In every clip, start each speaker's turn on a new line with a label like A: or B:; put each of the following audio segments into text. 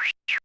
A: You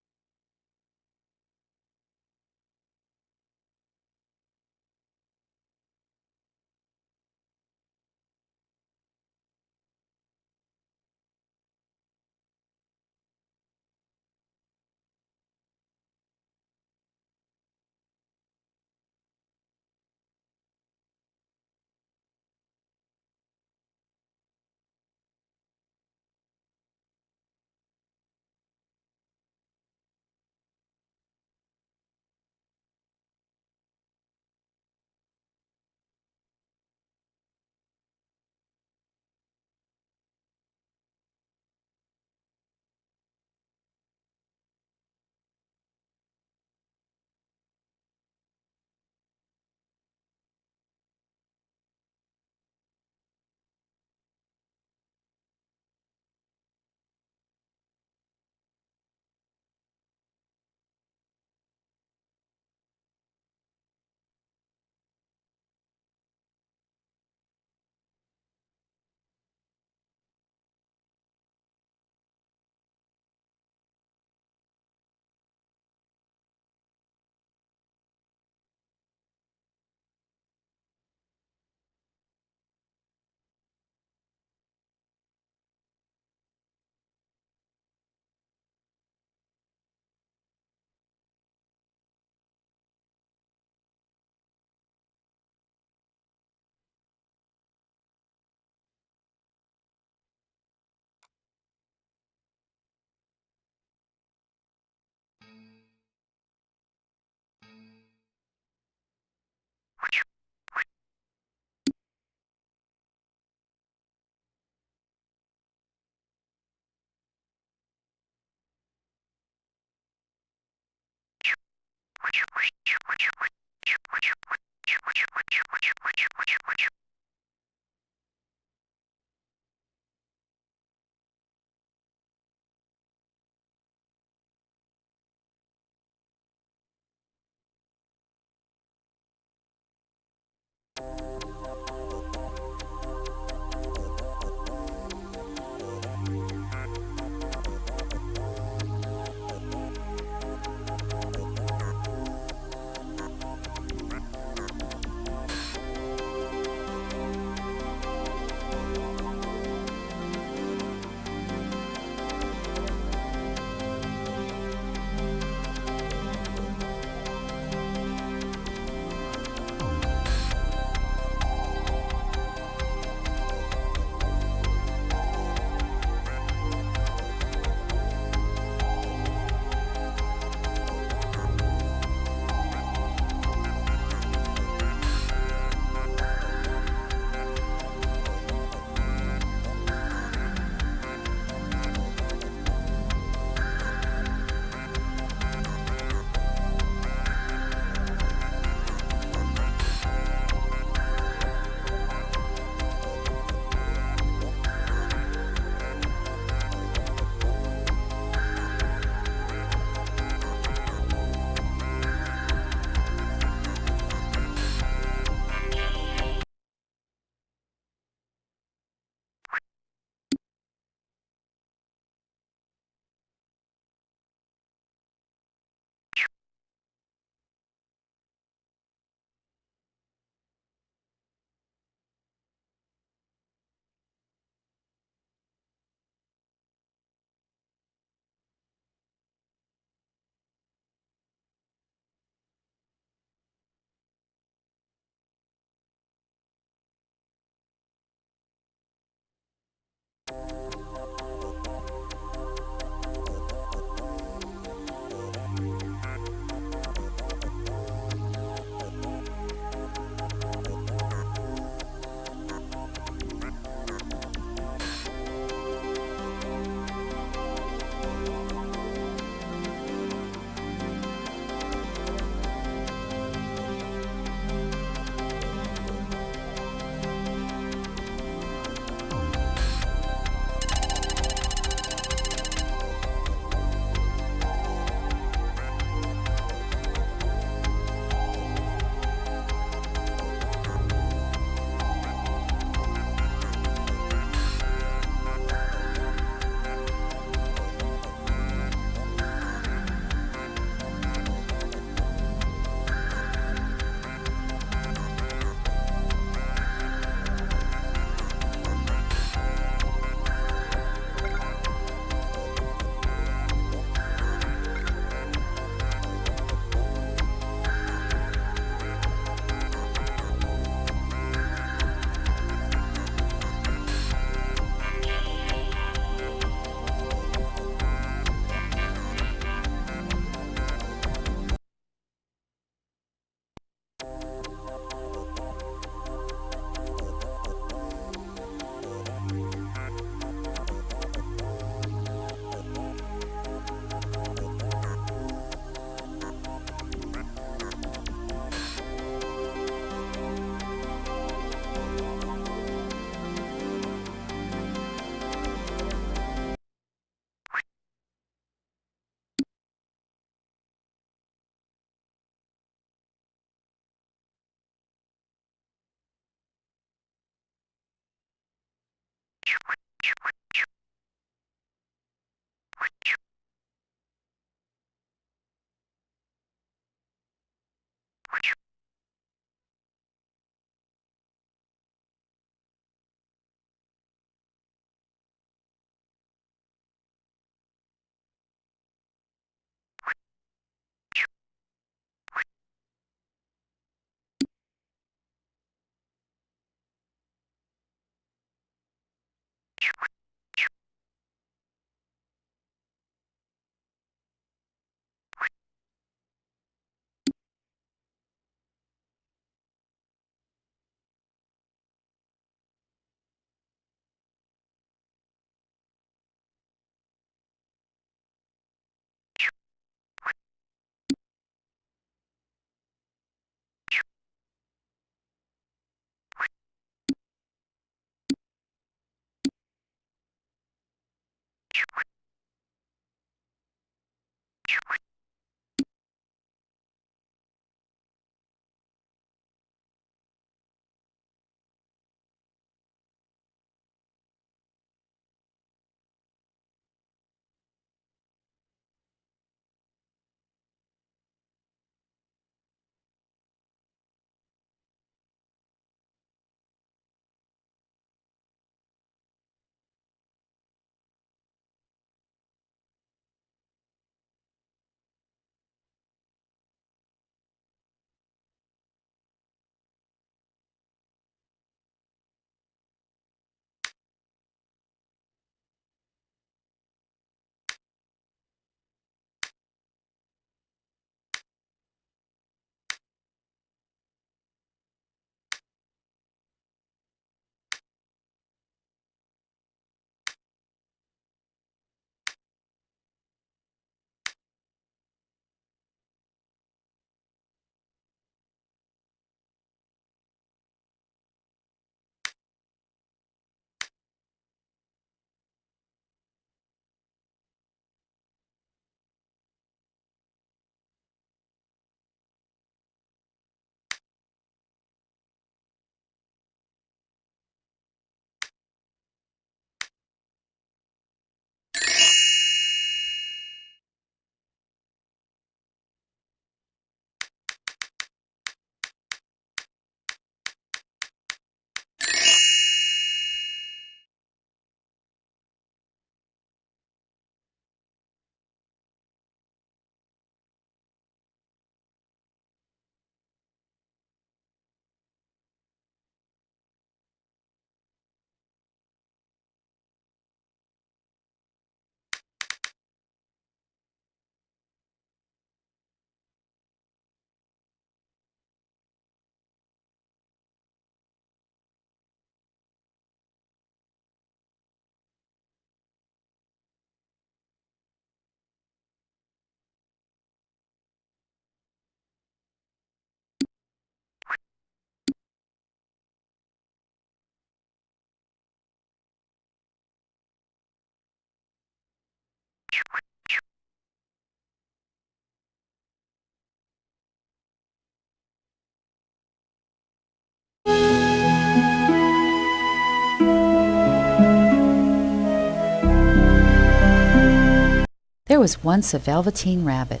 A: There was once a Velveteen Rabbit.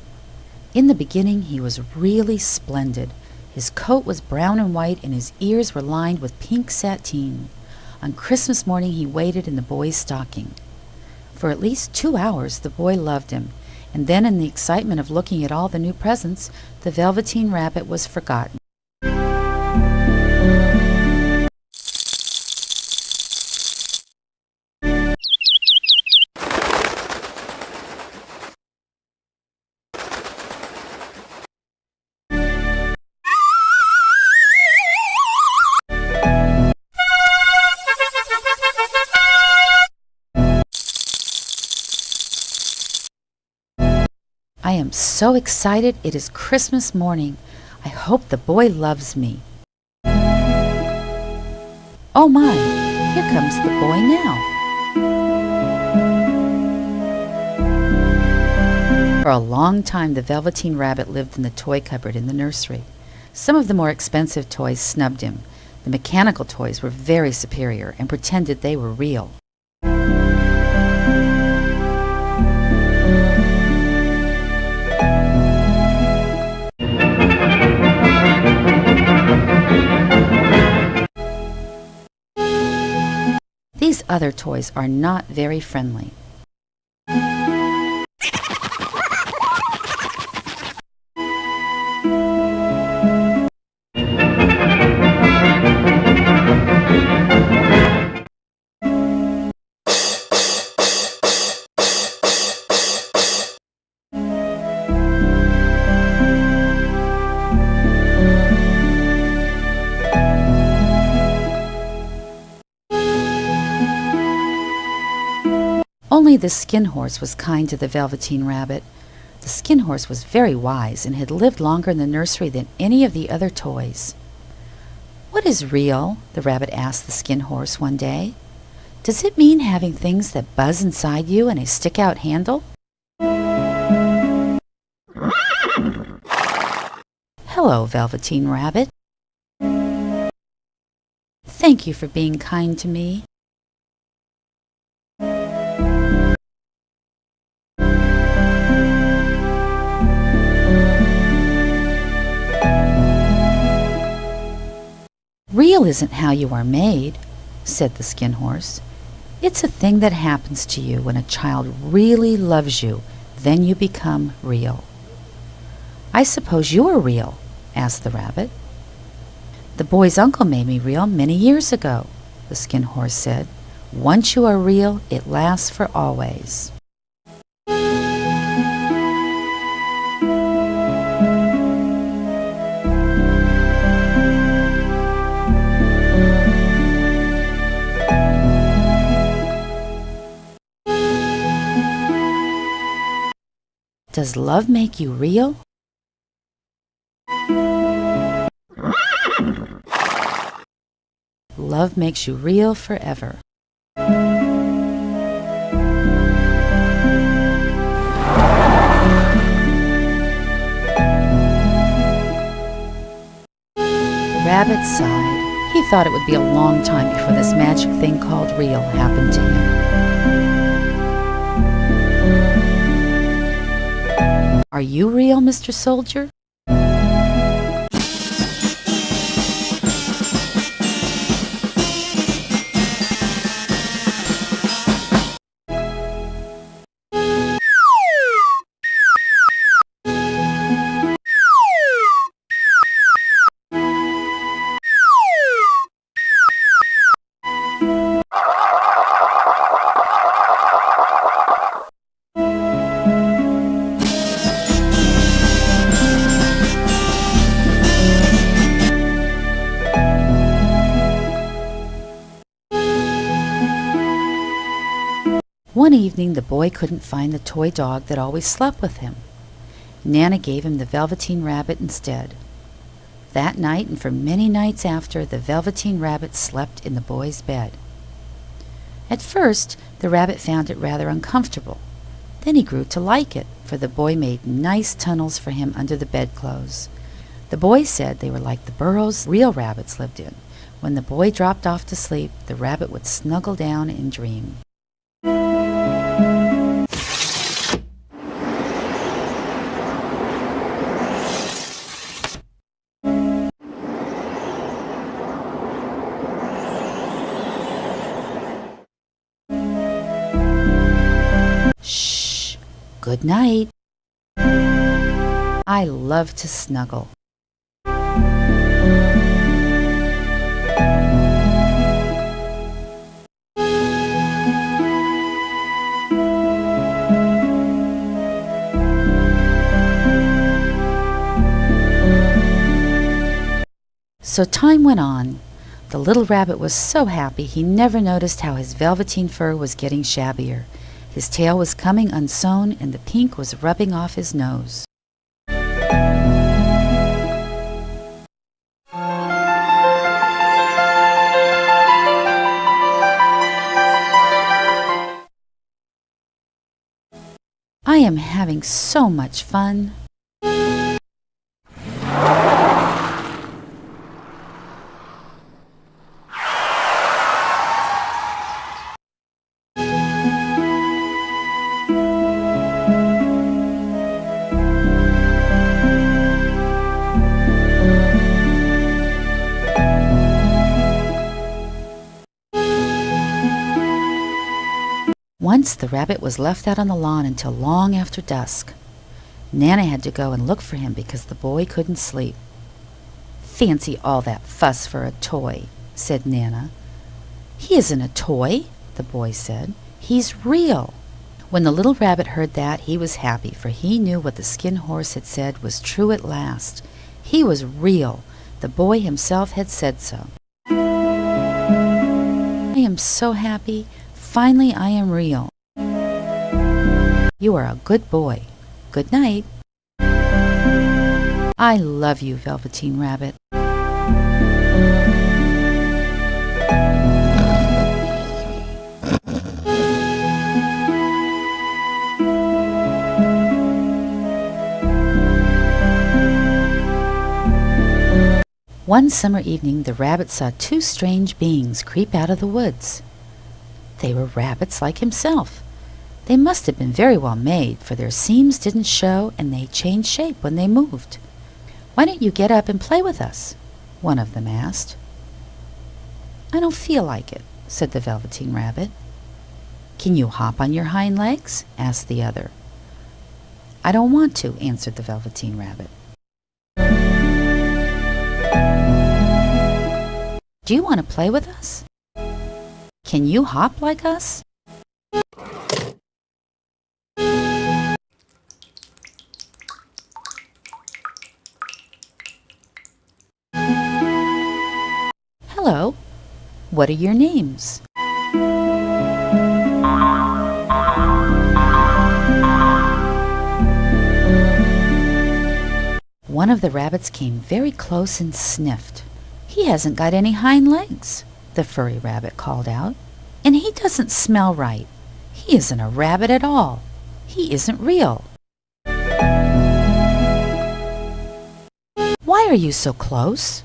A: In the beginning he was really splendid. His coat was brown and white, and his ears were lined with pink sateen. On Christmas morning he waited in the boy's stocking. For at least 2 hours the boy loved him, and then in the excitement of looking at all the new presents, the Velveteen Rabbit was forgotten. I am so excited. It is Christmas morning. I hope the boy loves me. Oh my, here comes the boy now. For a long time, the Velveteen Rabbit lived in the toy cupboard in the nursery. Some of the more expensive toys snubbed him. The mechanical toys were very superior and pretended they were real. These other toys are not very friendly. Only the Skin Horse was kind to the Velveteen Rabbit. The Skin Horse was very wise and had lived longer in the nursery than any of the other toys. "What is real?" the rabbit asked the Skin Horse one day. "Does it mean having things that buzz inside you and a stick-out handle?" "Hello, Velveteen Rabbit. Thank you for being kind to me." "Real isn't how you are made," said the Skin Horse. "It's a thing that happens to you when a child really loves you. Then you become real." "I suppose you are real?" asked the rabbit. "The boy's uncle made me real many years ago," the Skin Horse said. "Once you are real, it lasts for always." Does love make you real? Love makes you real forever. The rabbit sighed. He thought it would be a long time before this magic thing called real happened to him. "Are you real, Mr. Soldier?" One evening the boy couldn't find the toy dog that always slept with him. Nana gave him the Velveteen Rabbit instead. That night and for many nights after, the Velveteen Rabbit slept in the boy's bed. At first the rabbit found it rather uncomfortable. Then he grew to like it, for the boy made nice tunnels for him under the bedclothes. The boy said they were like the burrows real rabbits lived in. When the boy dropped off to sleep, the rabbit would snuggle down and dream. Shh! Good night. I love to snuggle. So time went on. The little rabbit was so happy he never noticed how his velveteen fur was getting shabbier. His tail was coming unsewn and the pink was rubbing off his nose. I am having so much fun. Once the rabbit was left out on the lawn until long after dusk. Nana had to go and look for him because the boy couldn't sleep. "Fancy all that fuss for a toy," said Nana. "He isn't a toy," the boy said. "He's real." When the little rabbit heard that, he was happy, for he knew what the skin horse had said was true at last. He was real. The boy himself had said so. "I am so happy. Finally, I am real." "You are a good boy. Good night." "I love you, Velveteen Rabbit." One summer evening, the rabbit saw two strange beings creep out of the woods. They were rabbits like himself. They must have been very well made, for their seams didn't show and they changed shape when they moved. "Why don't you get up and play with us?" one of them asked. "I don't feel like it," said the Velveteen Rabbit. "Can you hop on your hind legs?" asked the other. "I don't want to," answered the Velveteen Rabbit. "Do you want to play with us? Can you hop like us?" "Hello. What are your names?" One of the rabbits came very close and sniffed. "He hasn't got any hind legs," the furry rabbit called out. "And he doesn't smell right. He isn't a rabbit at all. He isn't real." "Why are you so close?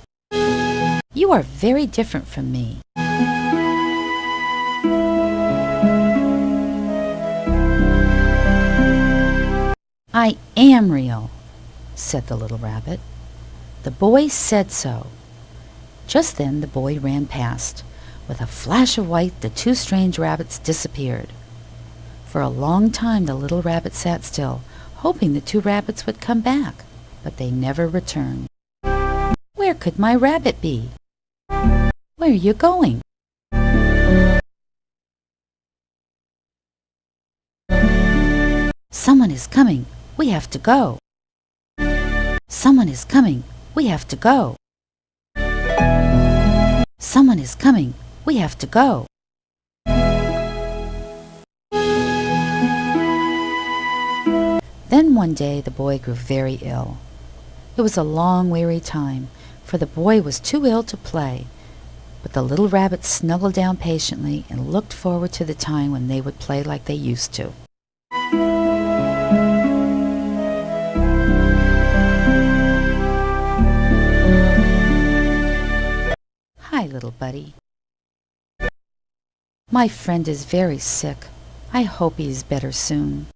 A: You are very different from me." "I am real," said the little rabbit. "The boy said so." Just then the boy ran past. With a flash of white, the two strange rabbits disappeared. For a long time the little rabbit sat still, hoping the two rabbits would come back, but they never returned. "Where could my rabbit be? Where are you going?" "Someone is coming. We have to go." "Someone is coming. We have to go." "Someone is coming. We have to go." Then one day the boy grew very ill. It was a long, weary time, for the boy was too ill to play. But the little rabbits snuggled down patiently and looked forward to the time when they would play like they used to. buddy. My friend is very sick. I hope he is better soon.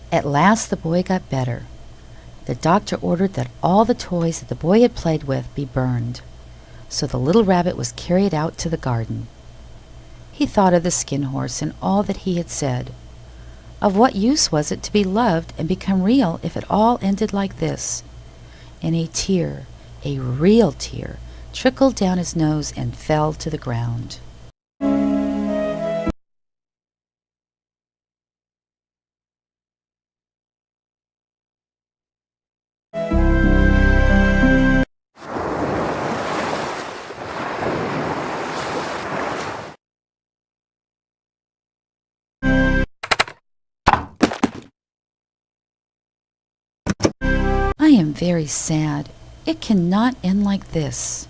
A: At last the boy got better. The doctor ordered that all the toys that the boy had played with be burned. So the little rabbit was carried out to the garden. He thought of the skin horse and all that he had said. Of what use was it to be loved and become real if it all ended like this? And a tear, a real tear, trickled down his nose and fell to the ground. I am very sad. It cannot end like this.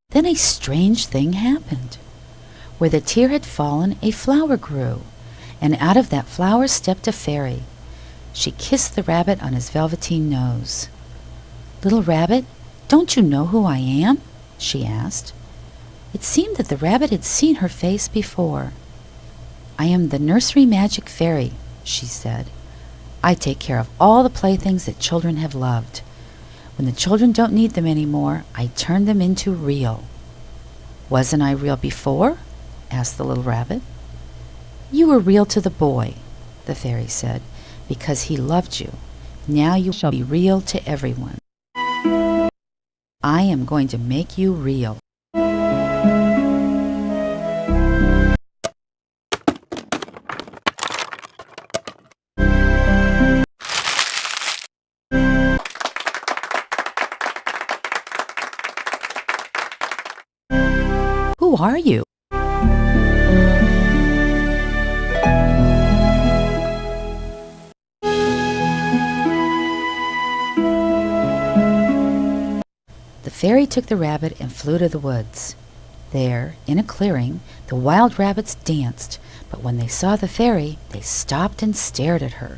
A: Then a strange thing happened. Where the tear had fallen, a flower grew, and out of that flower stepped a fairy. She kissed the rabbit on his velveteen nose. "Little rabbit, don't you know who I am?" she asked. It seemed that the rabbit had seen her face before. "I am the nursery magic fairy," she said. "I take care of all the playthings that children have loved. When the children don't need them anymore, I turn them into real." "Wasn't I real before?" asked the little rabbit. "You were real to the boy," the fairy said, "because he loved you. Now you shall be real to everyone. I am going to make you real." "Who are you?" The fairy took the rabbit and flew to the woods. There, in a clearing, the wild rabbits danced, but when they saw the fairy, they stopped and stared at her.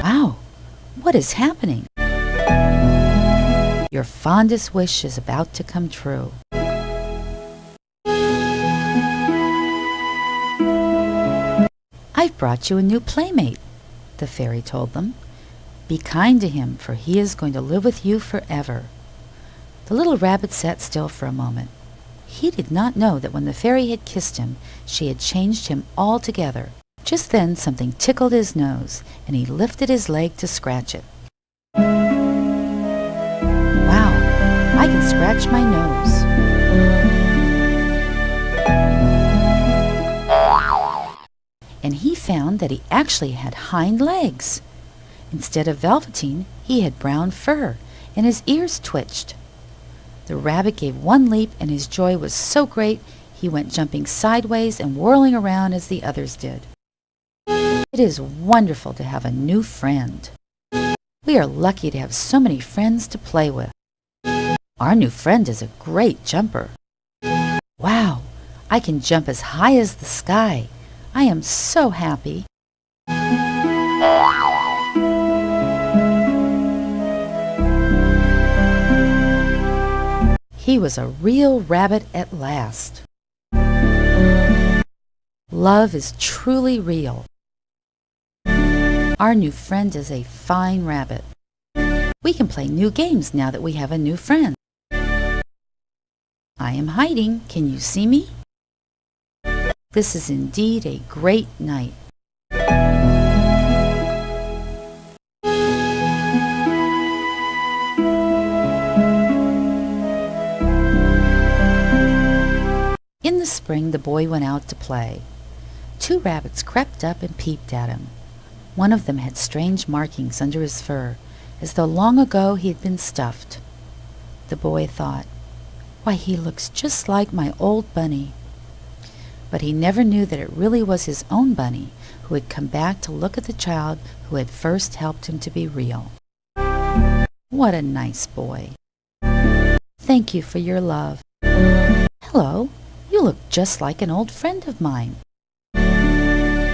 A: "Wow, what is happening?" "Your fondest wish is about to come true." "I've brought you a new playmate," the fairy told them. "Be kind to him, for he is going to live with you forever." The little rabbit sat still for a moment. He did not know that when the fairy had kissed him, she had changed him altogether. Just then something tickled his nose, and he lifted his leg to scratch it. "Wow, I can scratch my nose." And he found that he actually had hind legs. Instead of velveteen, he had brown fur, and his ears twitched. The rabbit gave one leap, and his joy was so great he went jumping sideways and whirling around as the others did. It is wonderful to have a new friend. We are lucky to have so many friends to play with. Our new friend is a great jumper. Wow, I can jump as high as the sky. I am so happy. He was a real rabbit at last. Love is truly real. Our new friend is a fine rabbit. We can play new games now that we have a new friend. I am hiding. Can you see me? This is indeed a great night. the spring the boy went out to play. 2 rabbits crept up and peeped at him. One of them had strange markings under his fur, as though long ago he had been stuffed. The boy thought, "Why, he looks just like my old bunny." But he never knew that it really was his own bunny who had come back to look at the child who had first helped him to be real. What a nice boy. Thank you for your love. Hello, you look just like an old friend of mine. Goodbye.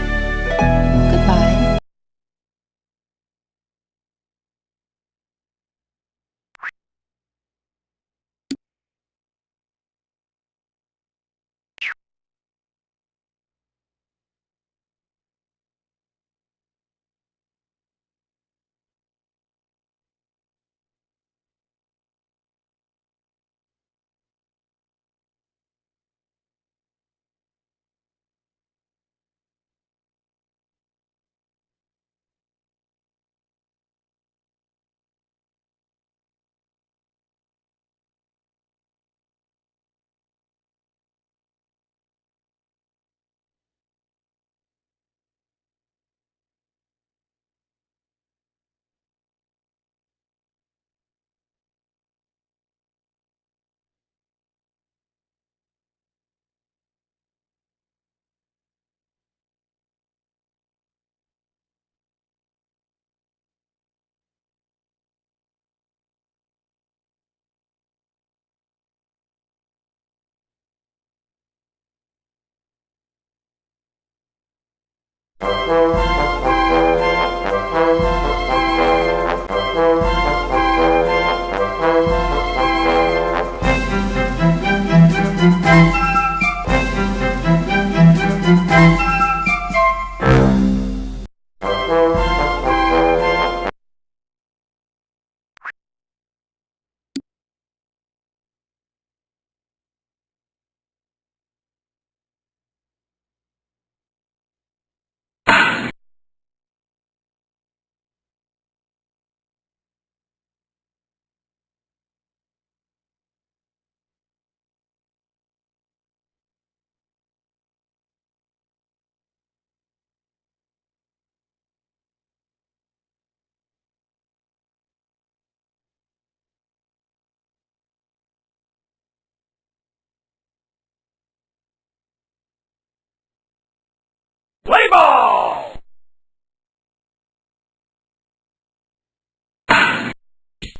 B: Play ball!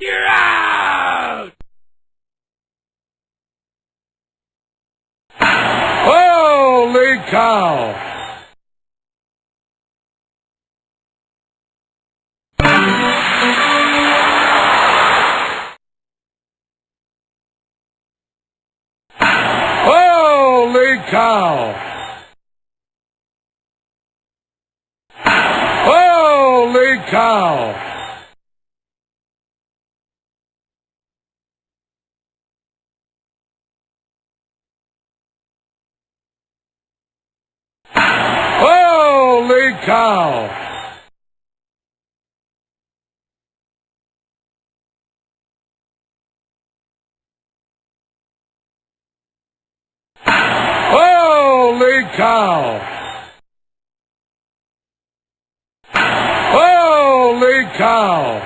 B: You're out! Holy cow! Holy cow! Holy cow! Holy cow! Holy cow! Holy cow!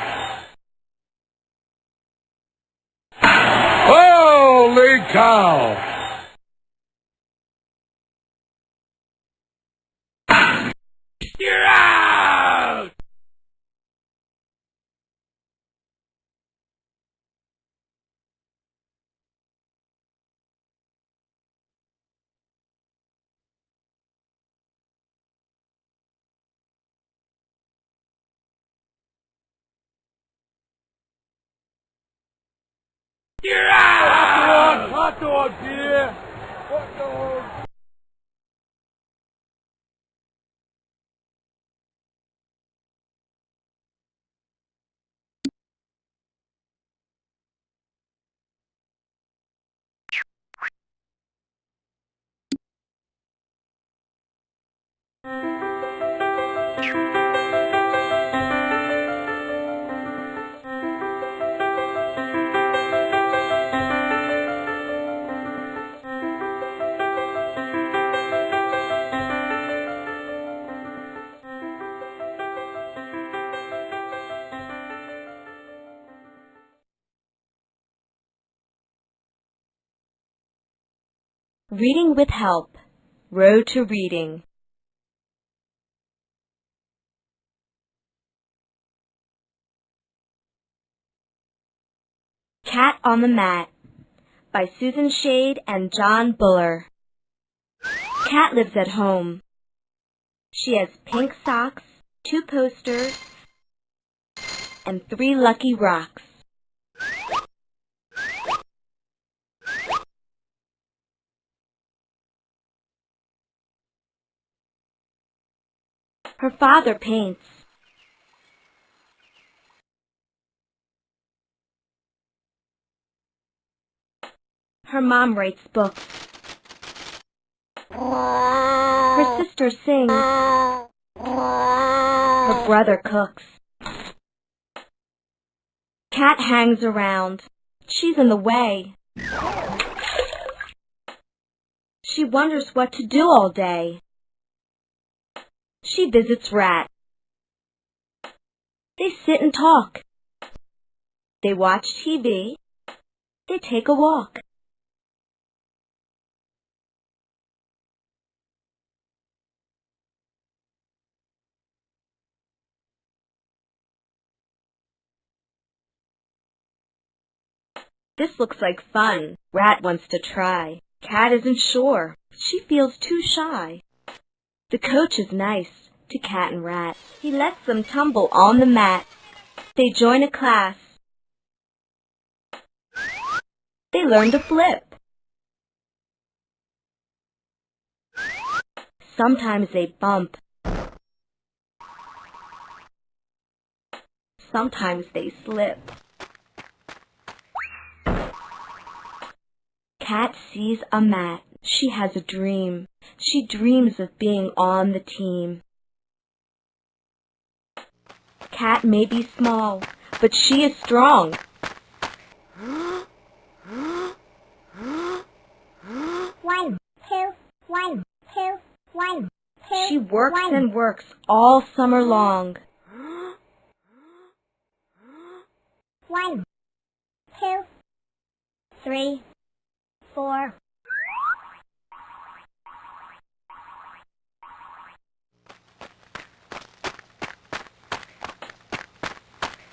B: Holy cow! You're out! You're out! Hot dog, dear! Hot dog!
C: Reading with Help. Road to Reading. Cat on the Mat by Susan Shade and John Buller. Cat lives at home. She has pink socks, 2 posters, and 3 lucky rocks. Her father paints. Her mom writes books. Her sister sings. Her brother cooks. Cat hangs around. She's in the way. She wonders what to do all day. She visits Rat. They sit and talk. They watch TV. They take a walk. This looks like fun. Rat wants to try. Cat isn't sure. She feels too shy. The coach is nice to Cat and Rat. He lets them tumble on the mat. They join a class. They learn to flip. Sometimes they bump. Sometimes they slip. Cat sees a mat. She has a dream. She dreams of being on the team. Cat may be small, but she is strong. One, two, one, two, one, two. She works and works all summer long. 1, 2, 3, 4.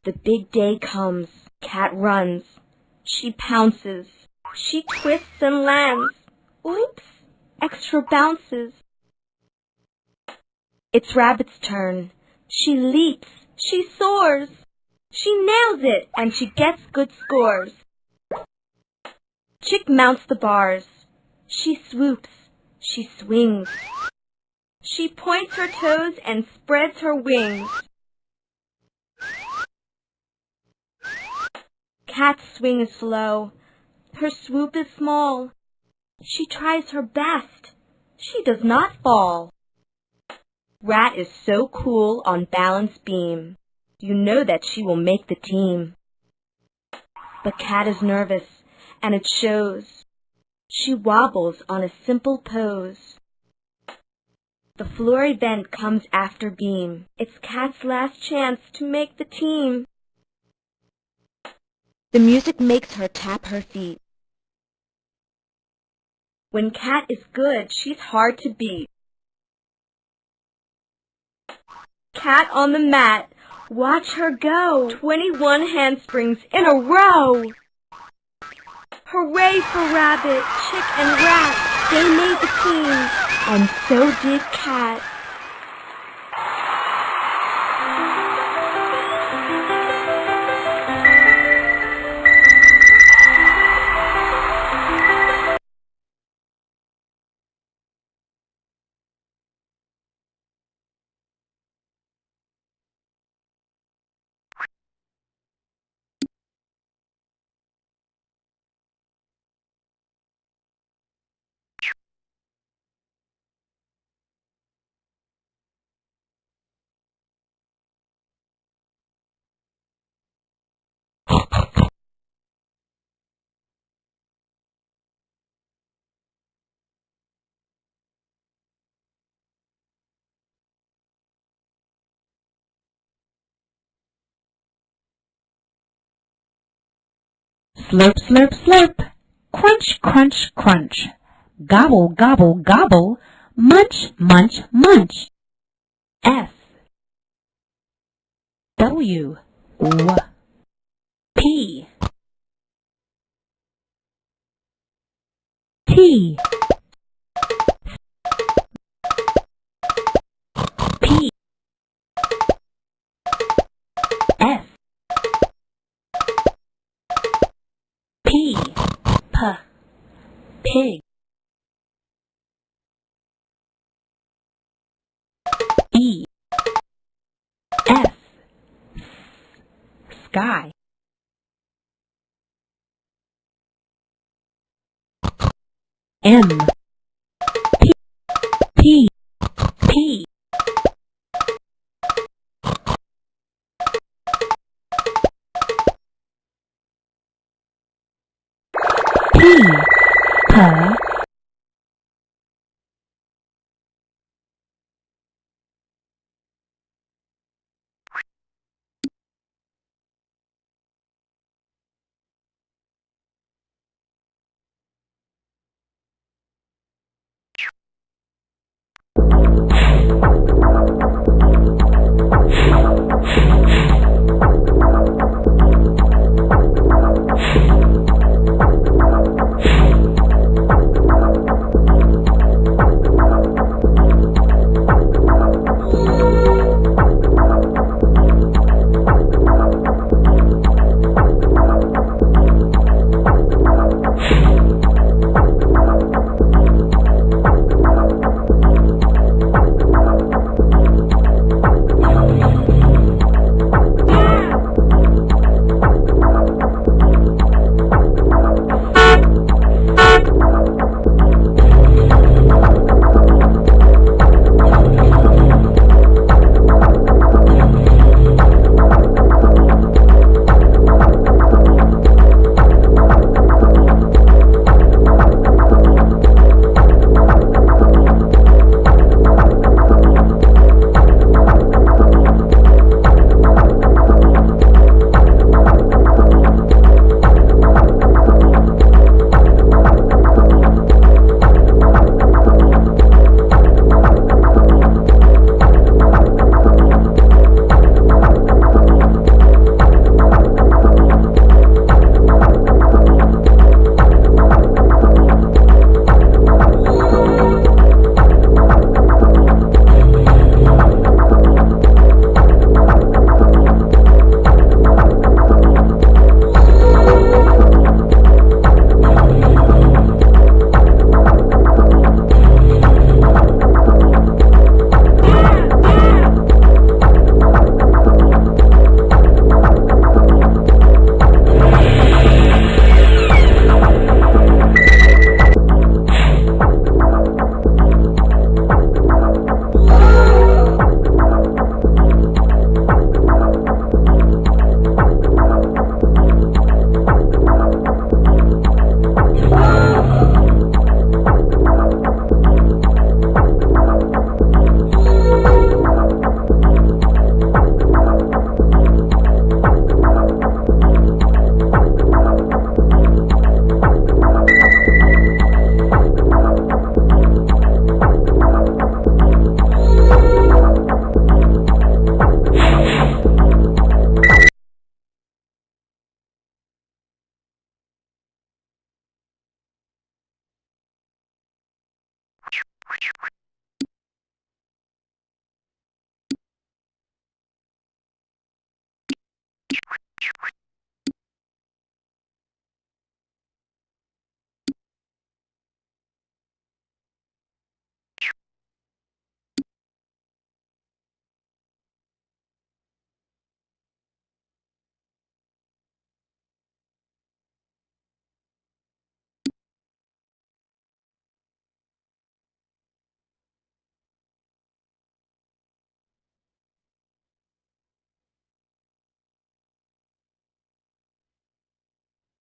C: The big day comes. Cat runs. She pounces. She twists and lands. Oops! Extra bounces. It's Rabbit's turn. She leaps. She soars. She nails it, and she gets good scores. Chick mounts the bars. She swoops. She swings. She points her toes and spreads her wings. Cat's swing is slow. Her swoop is small. She tries her best. She does not fall. Rat is so cool on balance beam. You know that she will make the team. But Cat is nervous, and it shows. She wobbles on a simple pose. The floor event comes after beam. It's Cat's last chance to make the team. The music makes her tap her feet. When Cat is good, she's hard to beat. Cat on the mat, watch her go. 21 handsprings in a row. Hooray for Rabbit, Chick, and Rat. They made the team, and so did Cat.
D: Slurp, slurp, slurp. Crunch, crunch, crunch. Gobble, gobble, gobble. Munch, munch, munch. S W P T P S P P pig. E S sky. M P P P P